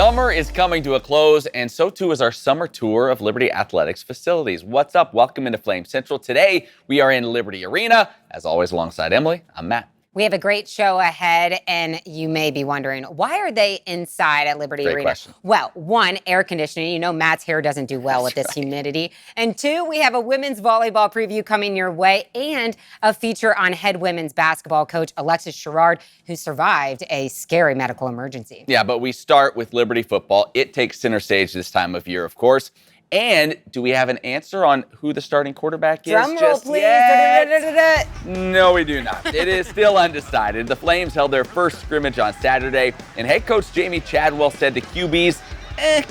Summer is coming to a close, and so too is our summer tour of Liberty Athletics facilities. What's up? Welcome into Flame Central. Today, we are in Liberty Arena. As always, alongside Emily, I'm Matt. We have a great show ahead, and you may be wondering, why are they inside at Liberty Great Arena? Question. Well, one, air conditioning. You know Matt's hair doesn't do well with this humidity. And two, we have a women's volleyball preview coming your way and a feature on head women's basketball coach Alexis Sherard, who survived a scary medical emergency. Yeah, but we start with Liberty football. It takes center stage this time of year, of course. And do we have an answer on who the starting quarterback is? Drum roll, please. No, we do not. It is still undecided. The Flames held their first scrimmage on Saturday, and head coach Jamie Chadwell said the QBs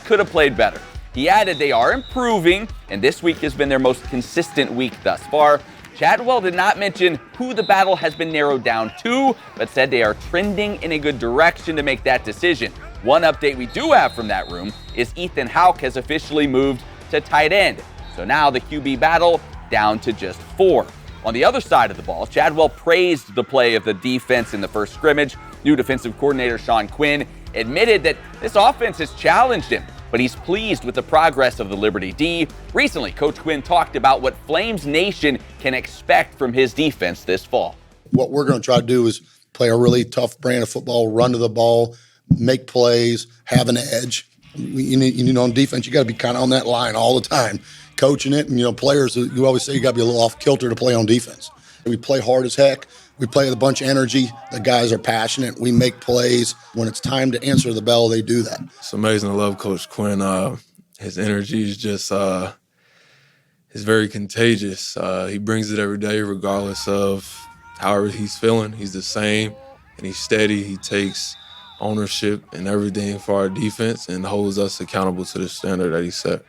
could have played better. He added they are improving, and this week has been their most consistent week thus far. Chadwell did not mention who the battle has been narrowed down to, but said they are trending in a good direction to make that decision. One update we do have from that room is Ethan Houck has officially moved to tight end. So now the QB battle down to just 4. On the other side of the ball, Chadwell praised the play of the defense in the first scrimmage. New defensive coordinator Sean Quinn admitted that this offense has challenged him, but he's pleased with the progress of the Liberty D. Recently, Coach Quinn talked about what Flames Nation can expect from his defense this fall. What we're going to try to do is play a really tough brand of football, run to the ball, make plays, have an edge. On defense, you got to be kind of on that line all the time, coaching it. And, players, you always say you got to be a little off kilter to play on defense. We play hard as heck. We play with a bunch of energy. The guys are passionate. We make plays. When it's time to answer the bell, they do that. It's amazing to love Coach Quinn. His energy is just is very contagious. He brings it every day regardless of however he's feeling. He's the same, and he's steady. He takes ownership and everything for our defense and holds us accountable to the standard that he set.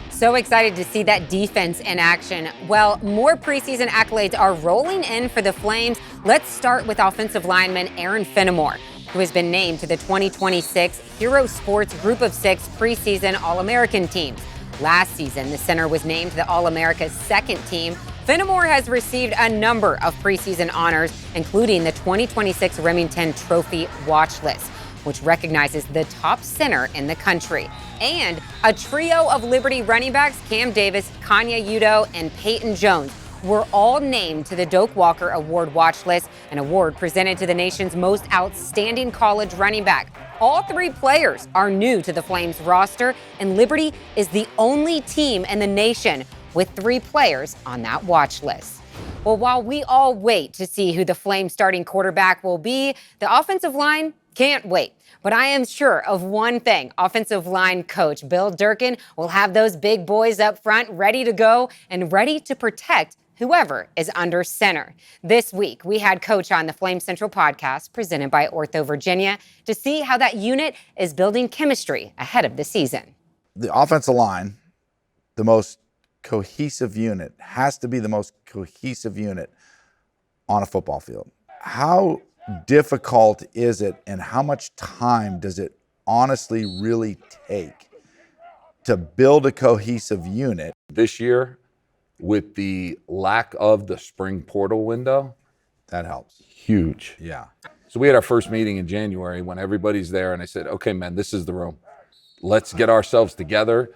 So excited to see that defense in action. Well, more preseason accolades are rolling in for the Flames. Let's start with offensive lineman Aaron Fenimore, who has been named to the 2026 Hero Sports Group of 6 preseason All-American teams. Last season, the center was named to the All-America's second team. Fenimore has received a number of preseason honors, including the 2026 Remington Trophy watch list, which recognizes the top center in the country. And a trio of Liberty running backs, Cam Davis, Kanya Udo, and Peyton Jones, were all named to the Doak Walker Award watch list, an award presented to the nation's most outstanding college running back. All 3 players are new to the Flames roster, and Liberty is the only team in the nation with 3 players on that watch list. Well, while we all wait to see who the Flames starting quarterback will be, the offensive line can't wait. But I am sure of one thing. Offensive line coach Bill Durkin will have those big boys up front ready to go and ready to protect whoever is under center. This week, we had Coach on the Flame Central podcast presented by Ortho Virginia to see how that unit is building chemistry ahead of the season. The offensive line, the most cohesive unit, has to be the most cohesive unit on a football field. How difficult is it, and how much time does it honestly really take to build a cohesive unit? This year, with the lack of the spring portal window, that helps. Huge. Yeah. So we had our first meeting in January when everybody's there, and I said, okay, man, this is the room. Let's get ourselves together.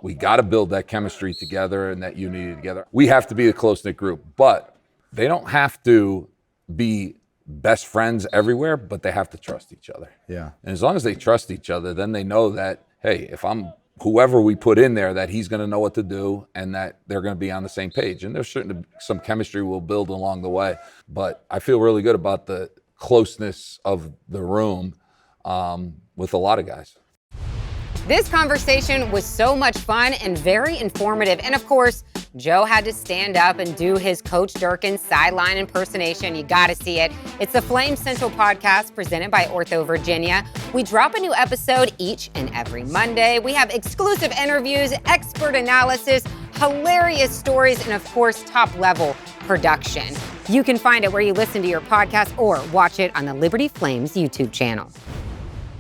We got to build that chemistry together and that unity together. We have to be a close-knit group, but they don't have to be best friends everywhere, but they have to trust each other. Yeah. And as long as they trust each other, then they know that, hey, if I'm whoever we put in there, that he's going to know what to do and that they're going to be on the same page. And there's certainly some chemistry we'll build along the way. But I feel really good about the closeness of the room with a lot of guys. This conversation was so much fun and very informative. And of course, Joe had to stand up and do his Coach Durkin sideline impersonation. You got to see it. It's the Flame Central podcast presented by Ortho Virginia. We drop a new episode each and every Monday. We have exclusive interviews, expert analysis, hilarious stories, and of course, top-level production. You can find it where you listen to your podcast or watch it on the Liberty Flames YouTube channel.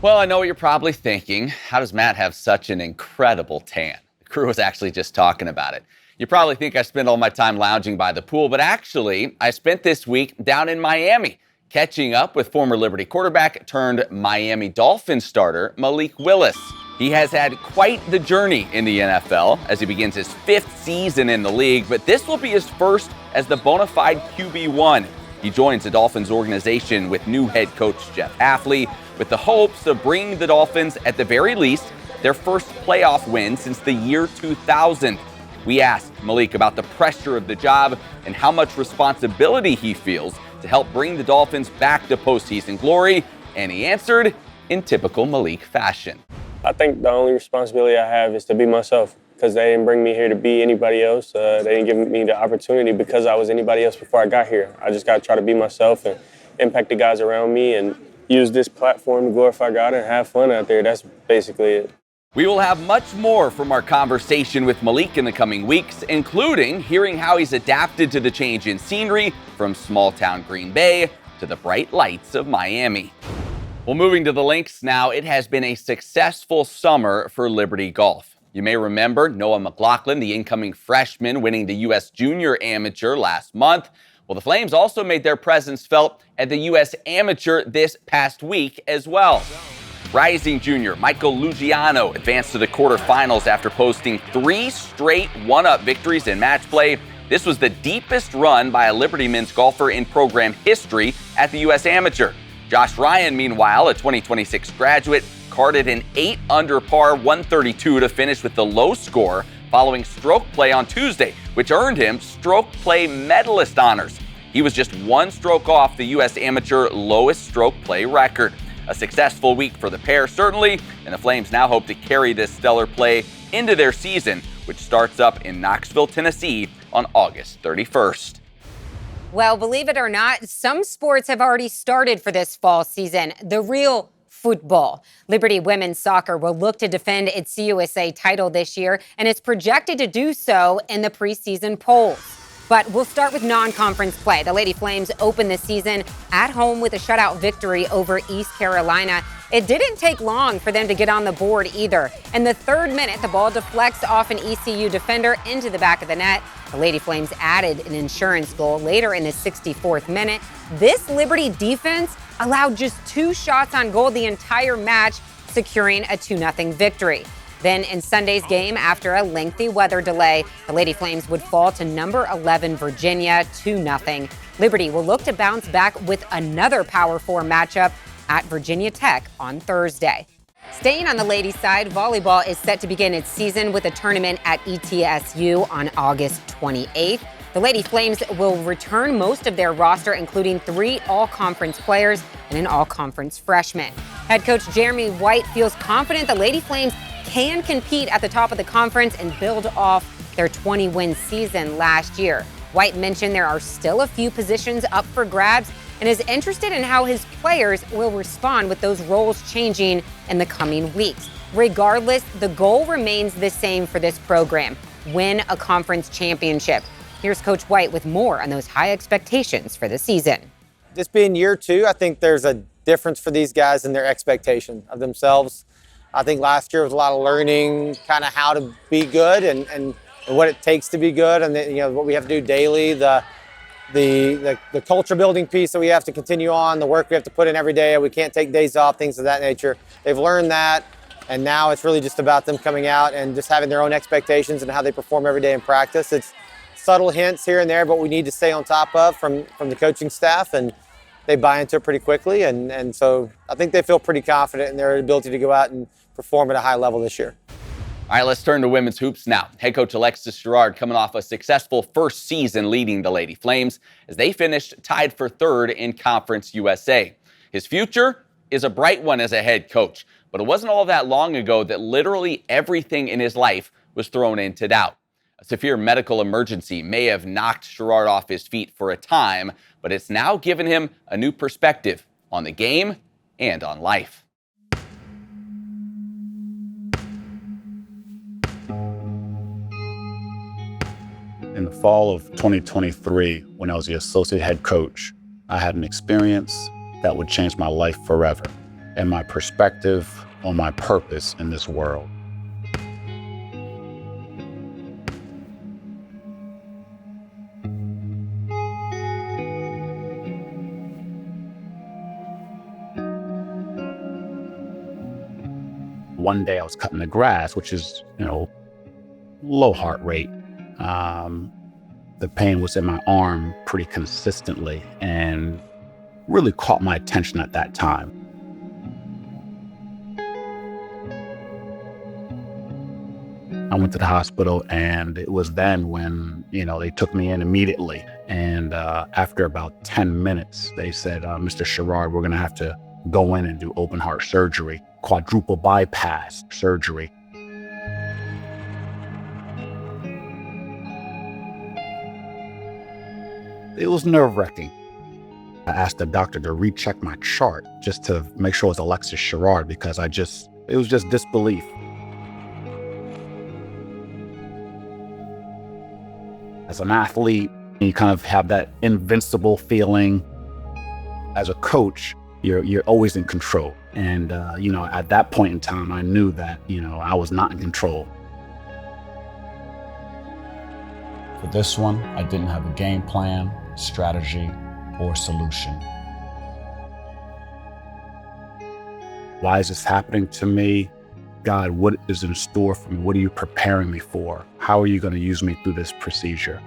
Well, I know what you're probably thinking. How does Matt have such an incredible tan? The crew was actually just talking about it. You probably think I spend all my time lounging by the pool, but actually, I spent this week down in Miami, catching up with former Liberty quarterback turned Miami Dolphins starter Malik Willis. He has had quite the journey in the NFL as he begins his 5th season in the league, but this will be his first as the bona fide QB1. He joins the Dolphins organization with new head coach Jeff Hafley with the hopes of bringing the Dolphins, at the very least, their first playoff win since the year 2000. We asked Malik about the pressure of the job and how much responsibility he feels to help bring the Dolphins back to postseason glory, and he answered in typical Malik fashion. I think the only responsibility I have is to be myself, because they didn't bring me here to be anybody else. They didn't give me the opportunity because I was anybody else before I got here. I just got to try to be myself and impact the guys around me and use this platform to glorify God and have fun out there. That's basically it. We will have much more from our conversation with Malik in the coming weeks, including hearing how he's adapted to the change in scenery from small-town Green Bay to the bright lights of Miami. Well, moving to the links now, it has been a successful summer for Liberty Golf. You may remember Noah McLaughlin, the incoming freshman, winning the U.S. Junior Amateur last month. Well, the Flames also made their presence felt at the U.S. Amateur this past week as well. Rising junior Michael Lugiano advanced to the quarterfinals after posting 3 straight one-up victories in match play. This was the deepest run by a Liberty men's golfer in program history at the U.S. Amateur. Josh Ryan, meanwhile, a 2026 graduate, carded an 8-under par 132 to finish with the low score following stroke play on Tuesday, which earned him stroke play medalist honors. He was just 1 stroke off the U.S. Amateur lowest stroke play record. A successful week for the pair, certainly, and the Flames now hope to carry this stellar play into their season, which starts up in Knoxville, Tennessee on August 31st. Well, believe it or not, some sports have already started for this fall season. The real football. Liberty women's soccer will look to defend its CUSA title this year, and it's projected to do so in the preseason polls. But we'll start with non-conference play. The Lady Flames opened the season at home with a shutout victory over East Carolina. It didn't take long for them to get on the board either. In the 3rd minute, the ball deflects off an ECU defender into the back of the net. The Lady Flames added an insurance goal later in the 64th minute. This Liberty defense allowed just 2 shots on goal the entire match, securing a 2-0 victory. Then in Sunday's game, after a lengthy weather delay, the Lady Flames would fall to number 11 Virginia 2-0. Liberty will look to bounce back with another Power 4 matchup at Virginia Tech on Thursday. Staying on the ladies' side, volleyball is set to begin its season with a tournament at ETSU on August 28th. The Lady Flames will return most of their roster, including 3 all-conference players and an all-conference freshman. Head coach Jeremy White feels confident the Lady Flames can compete at the top of the conference and build off their 20-win season last year. White mentioned there are still a few positions up for grabs and is interested in how his players will respond with those roles changing in the coming weeks. Regardless, the goal remains the same for this program: win a conference championship. Here's Coach White with more on those high expectations for the season. This being year 2, I think there's a difference for these guys in their expectation of themselves. I think last year was a lot of learning kind of how to be good and what it takes to be good, and what we have to do daily, the culture building piece that we have to continue on, the work we have to put in every day. We can't take days off, things of that nature. They've learned that, and now it's really just about them coming out and just having their own expectations and how they perform every day in practice. It's subtle hints here and there, but we need to stay on top of from the coaching staff, and they buy into it pretty quickly. And so I think they feel pretty confident in their ability to go out and perform at a high level this year. All right, let's turn to women's hoops now. Head coach Alexis Sherard coming off a successful first season leading the Lady Flames as they finished tied for 3rd in Conference USA. His future is a bright one as a head coach, but it wasn't all that long ago that literally everything in his life was thrown into doubt. A severe medical emergency may have knocked Sherard off his feet for a time, but it's now given him a new perspective on the game and on life. In the fall of 2023, when I was the associate head coach, I had an experience that would change my life forever and my perspective on my purpose in this world. One day I was cutting the grass, which is, low heart rate. The pain was in my arm pretty consistently and really caught my attention at that time. I went to the hospital, and it was then when, they took me in immediately. And after about 10 minutes, they said, Mr. Sherard, we're going to have to go in and do open heart surgery, quadruple bypass surgery. It was nerve-wracking. I asked the doctor to recheck my chart just to make sure it was Alexis Sherard, because it was just disbelief. As an athlete, you kind of have that invincible feeling. As a coach, you're always in control. And, at that point in time, I knew that, I was not in control. For this one, I didn't have a game plan, strategy, or solution. Why is this happening to me? God, what is in store for me? What are you preparing me for? How are you going to use me through this procedure?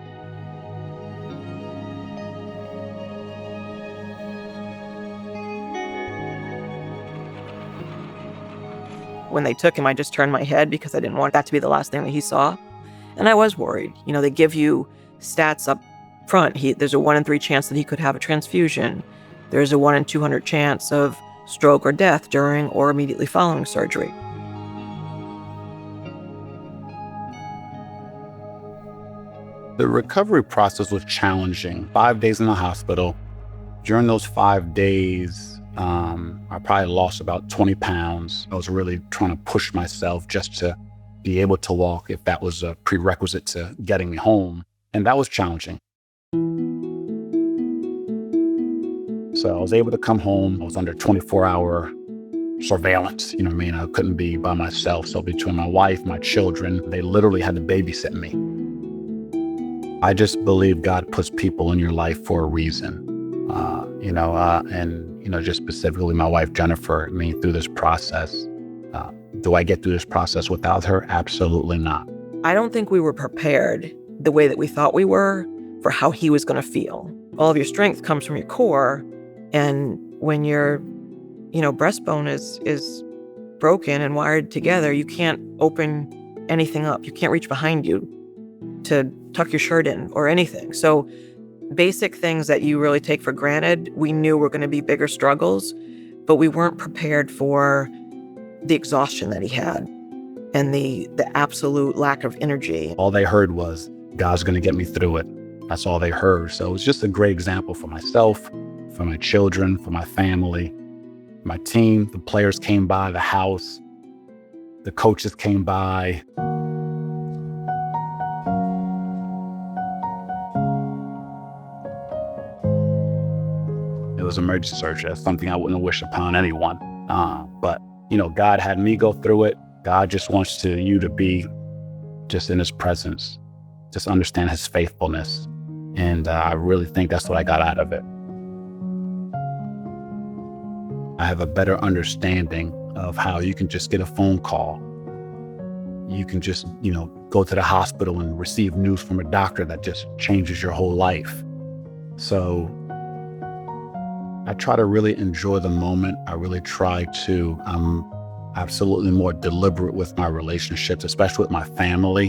When they took him, I just turned my head because I didn't want that to be the last thing that he saw. And I was worried. They give you stats up front. There's a 1 in 3 chance that he could have a transfusion. There's a 1 in 200 chance of stroke or death during or immediately following surgery. The recovery process was challenging. 5 days in the hospital. During those 5 days, I probably lost about 20 pounds. I was really trying to push myself just to be able to walk, if that was a prerequisite to getting me home. And that was challenging. So I was able to come home. I was under 24-hour surveillance. I couldn't be by myself. So between my wife, my children, they literally had to babysit me. I just believe God puts people in your life for a reason. Just specifically my wife, Jennifer, through this process. Do I get through this process without her? Absolutely not. I don't think we were prepared the way that we thought we were for how he was going to feel. All of your strength comes from your core. And when your, breastbone is broken and wired together, you can't open anything up. You can't reach behind you to tuck your shirt in or anything. So basic things that you really take for granted, we knew were going to be bigger struggles, but we weren't prepared for the exhaustion that he had and the absolute lack of energy. All they heard was, God's going to get me through it. That's all they heard. So it was just a great example for myself, for my children, for my family, my team. The players came by the house. The coaches came by. It was emergency surgery. That's something I wouldn't wish upon anyone. But God had me go through it. God just wants you to be just in his presence, just understand his faithfulness. And I really think that's what I got out of it. I have a better understanding of how you can just get a phone call. You can just, go to the hospital and receive news from a doctor that just changes your whole life. So I try to really enjoy the moment. I really try to, I'm absolutely more deliberate with my relationships, especially with my family.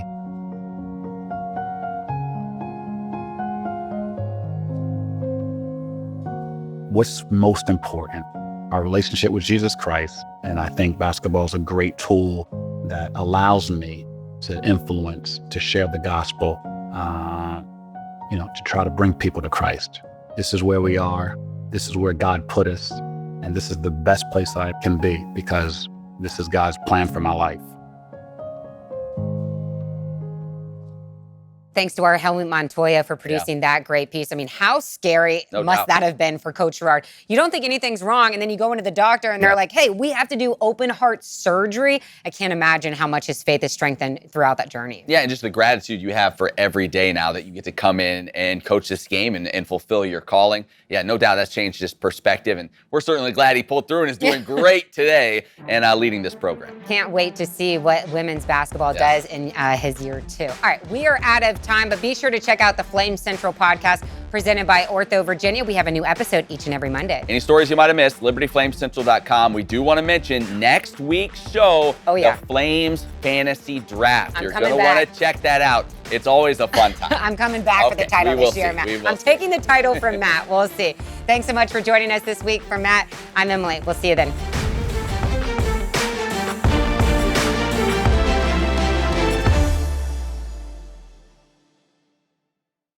What's most important? Our relationship with Jesus Christ. And I think basketball is a great tool that allows me to influence, to share the gospel, to try to bring people to Christ. This is where we are. This is where God put us. And this is the best place I can be because this is God's plan for my life. Thanks to our Helmut Montoya for producing that great piece. I mean, how scary must that have been for Coach Sherard? You don't think anything's wrong, and then you go into the doctor, and they're like, hey, we have to do open heart surgery. I can't imagine how much his faith is strengthened throughout that journey. Yeah, and just the gratitude you have for every day now that you get to come in and coach this game and fulfill your calling. Yeah, no doubt that's changed his perspective, and we're certainly glad he pulled through and is doing great today and leading this program. Can't wait to see what women's basketball does in his year 2. All right, we are out of time, but be sure to check out the Flame Central podcast presented by Ortho Virginia. We have a new episode each and every Monday. Any stories you might have missed, libertyflamecentral.com. We do want to mention next week's show, the Flames Fantasy Draft. You're going to want to check that out. It's always a fun time. I'm coming back for the title this year, Matt. I'm taking the title from Matt. We'll see. Thanks so much for joining us this week. For Matt, I'm Emily. We'll see you then.